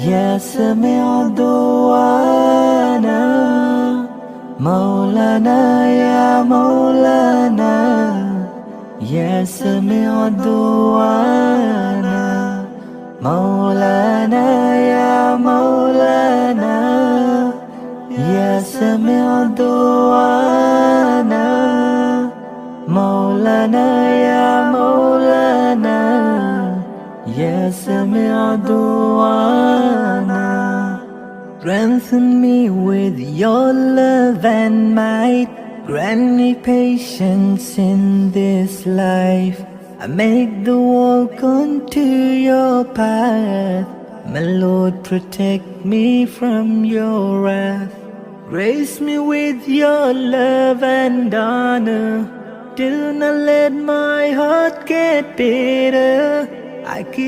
Ya sami'a du'ana Maulana ya Maulana Ya sami'a du'ana Maulana ya Maulana Ya sami'a du'ana Maulana ya Maulana Ya sami'a du'ana Strengthen me with your love and might Grant me patience in this life I make the walk onto your path My Lord protect me from your wrath Grace me with your love and honor Do not let my heart get bitter I keep